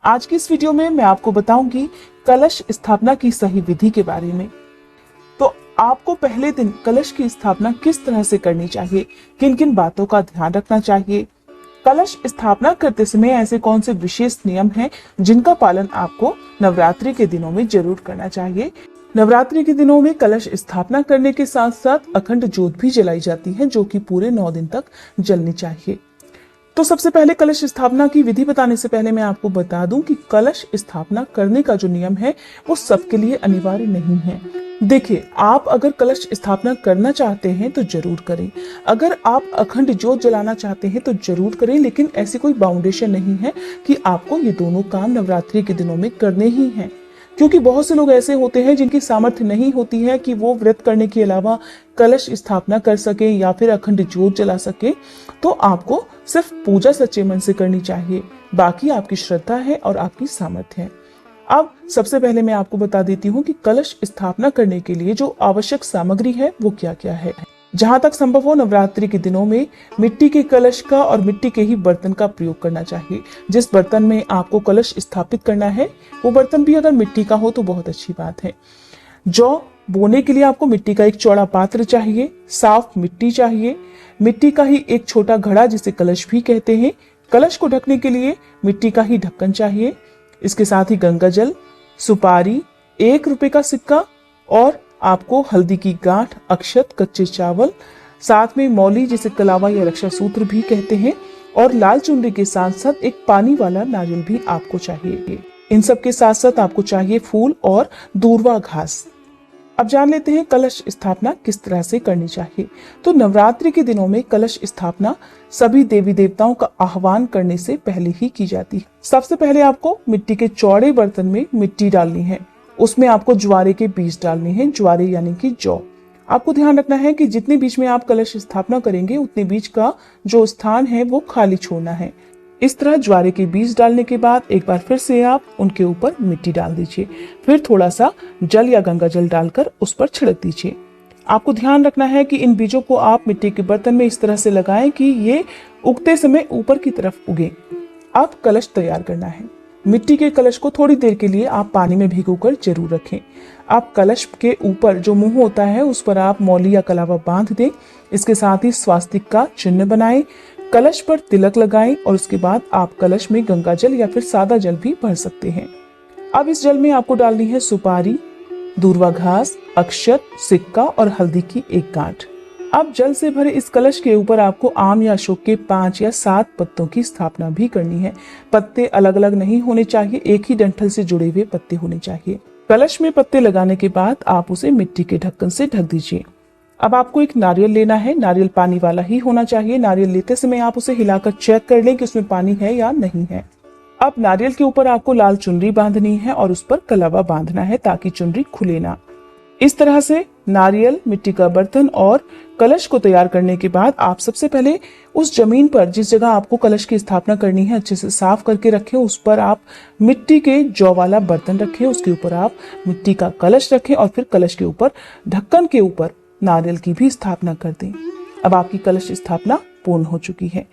आज की इस वीडियो में मैं आपको बताऊंगी कलश स्थापना की सही विधि के बारे में। तो आपको पहले दिन कलश की स्थापना किस तरह से करनी चाहिए, किन किन बातों का ध्यान रखना चाहिए, कलश स्थापना करते समय ऐसे कौन से विशेष नियम हैं जिनका पालन आपको नवरात्रि के दिनों में जरूर करना चाहिए। नवरात्रि के दिनों में कलश स्थापना करने के साथ साथ अखंड ज्योत भी जलाई जाती है, जो कि पूरे 9 दिन तक जलनी चाहिए। तो सबसे पहले कलश स्थापना की विधि बताने से पहले मैं आपको बता दूं कि कलश स्थापना करने का जो नियम है वो सबके लिए अनिवार्य नहीं है। देखिए, आप अगर कलश स्थापना करना चाहते हैं तो जरूर करें, अगर आप अखंड ज्योत जलाना चाहते हैं तो जरूर करें, लेकिन ऐसी कोई बाउंडेशन नहीं है कि आपको ये दोनों काम नवरात्रि के दिनों में करने ही हैं। क्योंकि बहुत से लोग ऐसे होते हैं जिनकी सामर्थ्य नहीं होती है कि वो व्रत करने के अलावा कलश स्थापना कर सके या फिर अखंड ज्योत जला सके। तो आपको सिर्फ पूजा सच्चे मन से करनी चाहिए, बाकी आपकी श्रद्धा है और आपकी सामर्थ्य है। अब सबसे पहले मैं आपको बता देती हूँ कि कलश स्थापना करने के लिए जो आवश्यक सामग्री है वो क्या क्या है। जहां तक संभव हो नवरात्रि के दिनों में मिट्टी के कलश का और मिट्टी के ही बर्तन का प्रयोग करना चाहिए। जिस बर्तन में आपको कलश स्थापित करना है वो बर्तन भी अगर मिट्टी का हो तो बहुत अच्छी बात है। जौ बोने के लिए आपको मिट्टी का एक चौड़ा पात्र चाहिए, साफ मिट्टी चाहिए, मिट्टी का ही एक छोटा घड़ा जिसे कलश भी कहते हैं, कलश को ढकने के लिए मिट्टी का ही ढक्कन चाहिए, इसके साथ ही गंगा जल, सुपारी, 1 रुपए का सिक्का और आपको हल्दी की गांठ, अक्षत, कच्चे चावल, साथ में मौली जिसे कलावा या रक्षा सूत्र भी कहते हैं, और लाल चुनरी के साथ साथ एक पानी वाला नारियल भी आपको चाहिए। इन सब के साथ साथ आपको चाहिए फूल और दूर्वा घास। अब जान लेते हैं कलश स्थापना किस तरह से करनी चाहिए। तो नवरात्रि के दिनों में कलश स्थापना सभी देवी देवताओं का आह्वान करने से पहले ही की जाती है। सबसे पहले आपको मिट्टी के चौड़े बर्तन में मिट्टी डालनी है, उसमें आपको ज्वारे के बीज डालने हैं, ज्वारे यानी कि जौ। आपको ध्यान रखना है कि जितने बीज में आप कलश स्थापना करेंगे उतने बीज का जो स्थान है वो खाली छोड़ना है। इस तरह ज्वारे के बीज डालने के बाद एक बार फिर से आप उनके ऊपर मिट्टी डाल दीजिए, फिर थोड़ा सा जल या गंगा जल डालकर उस पर छिड़क दीजिए। आपको ध्यान रखना है कि इन बीजों को आप मिट्टी के बर्तन में इस तरह से लगाएं कि ये उगते समय ऊपर की तरफ उगे। अब कलश तैयार करना है। मिट्टी के कलश को थोड़ी देर के लिए आप पानी में भिगोकर जरूर रखें। आप कलश के ऊपर जो मुंह होता है उस पर आप मौली या कलावा बांध दें। इसके साथ ही स्वास्तिक का चिन्ह बनाएं, कलश पर तिलक लगाएं और उसके बाद आप कलश में गंगा जल या फिर सादा जल भी भर सकते हैं। अब इस जल में आपको डालनी है सुपारी, दूर्वा घास, अक्षत, सिक्का और हल्दी की एक गांठ। अब जल से भरे इस कलश के ऊपर आपको आम या अशोक के 5 या 7 पत्तों की स्थापना भी करनी है। पत्ते अलग अलग नहीं होने चाहिए, एक ही डंठल से जुड़े हुए पत्ते होने चाहिए। कलश में पत्ते लगाने के बाद आप उसे मिट्टी के ढक्कन से ढक दीजिए। अब आपको एक नारियल लेना है, नारियल पानी वाला ही होना चाहिए। नारियल लेते समय आप उसे हिलाकर चेक कर लें कि उसमें पानी है या नहीं है। अब नारियल के ऊपर आपको लाल चुनरी बांधनी है और उस पर कलावा बांधना है ताकि चुनरी खुले ना। इस तरह से नारियल, मिट्टी का बर्तन और कलश को तैयार करने के बाद आप सबसे पहले उस जमीन पर जिस जगह आपको कलश की स्थापना करनी है अच्छे से साफ करके रखें। उस पर आप मिट्टी के जौ वाला बर्तन रखें, उसके ऊपर आप मिट्टी का कलश रखें और फिर कलश के ऊपर ढक्कन के ऊपर नारियल की भी स्थापना कर दें। अब आपकी कलश स्थापना पूर्ण हो चुकी है।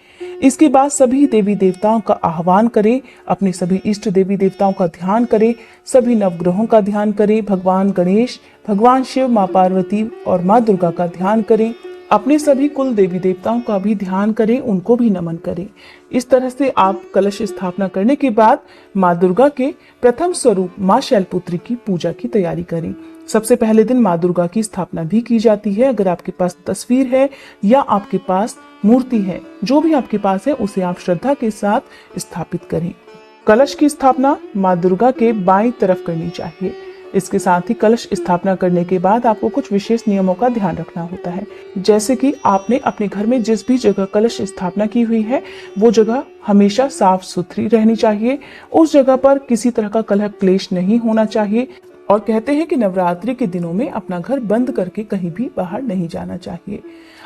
इसके बाद सभी देवी देवताओं का आह्वान करें, अपने सभी इष्ट देवी देवताओं का ध्यान करें, सभी नवग्रहों का ध्यान करें, भगवान गणेश, भगवान शिव, माँ पार्वती और माँ दुर्गा का ध्यान करें, अपने सभी कुल देवी देवताओं का भी ध्यान करें, उनको भी नमन करें। इस तरह से आप कलश स्थापना करने के बाद माँ दुर्गा के प्रथम स्वरूप माँ शैलपुत्री की पूजा की तैयारी करें। सबसे पहले दिन माँ दुर्गा की स्थापना भी की जाती है। अगर आपके पास तस्वीर है या आपके पास मूर्ति है, जो भी आपके पास है उसे आप श्रद्धा के साथ स्थापित करें। कलश की स्थापना माँ दुर्गा के बाईं तरफ करनी चाहिए। इसके साथ ही कलश स्थापना करने के बाद आपको कुछ विशेष नियमों का ध्यान रखना होता है, जैसे कि आपने अपने घर में जिस भी जगह कलश स्थापना की हुई है वो जगह हमेशा साफ सुथरी रहनी चाहिए। उस जगह पर किसी तरह का कलह क्लेश नहीं होना चाहिए। और कहते हैं कि नवरात्रि के दिनों में अपना घर बंद करके कहीं भी बाहर नहीं जाना चाहिए।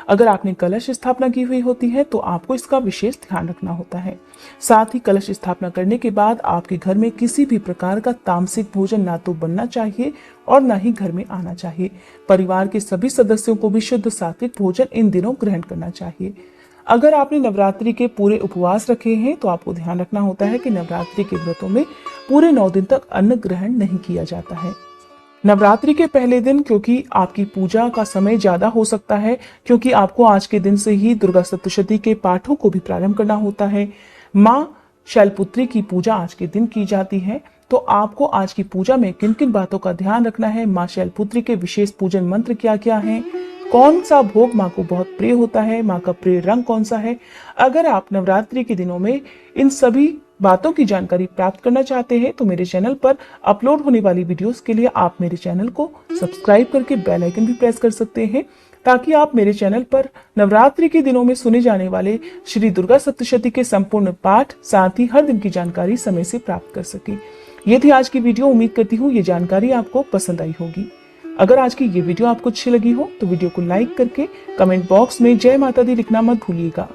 अगर आपने कलश स्थापना की हुई होती है तो आपको इसका विशेष ध्यान रखना होता है। साथ ही कलश स्थापना करने के बाद आपके घर में किसी भी प्रकार का तामसिक भोजन ना तो बनना चाहिए और ना ही घर में आना चाहिए। परिवार के सभी सदस्यों को भी शुद्ध सात्विक भोजन इन दिनों ग्रहण करना चाहिए। अगर आपने नवरात्रि के पूरे उपवास रखे हैं तो आपको ध्यान रखना होता है कि नवरात्रि के व्रतों में पूरे 9 दिन तक अन्न ग्रहण नहीं किया जाता है। नवरात्रि के पहले दिन क्योंकि आपकी पूजा का समय ज्यादा हो सकता है, क्योंकि आपको आज के दिन से ही दुर्गा सप्तशती के पाठों को भी प्रारंभ करना होता है। माँ शैलपुत्री की पूजा आज के दिन की जाती है, तो आपको आज की पूजा में किन किन बातों का ध्यान रखना है, माँ शैलपुत्री के विशेष पूजन मंत्र क्या क्या हैं, कौन सा भोग माँ को बहुत प्रिय होता है, माँ का प्रिय रंग कौन सा है। अगर आप नवरात्रि के दिनों में इन सभी बातों की जानकारी प्राप्त करना चाहते हैं तो मेरे चैनल पर अपलोड होने वाली वीडियोस के लिए आप मेरे चैनल को सब्सक्राइब करके बेल आइकन भी प्रेस कर सकते हैं, ताकि आप मेरे चैनल पर नवरात्रि के दिनों में सुने जाने वाले श्री दुर्गा सप्तशती के संपूर्ण पाठ, साथ ही हर दिन की जानकारी समय से प्राप्त कर सके। ये थी आज की वीडियो। उम्मीद करती हूँ ये जानकारी आपको पसंद आई होगी। अगर आज की ये वीडियो आपको अच्छी लगी हो तो वीडियो को लाइक करके कमेंट बॉक्स में जय माता दी लिखना मत भूलिएगा।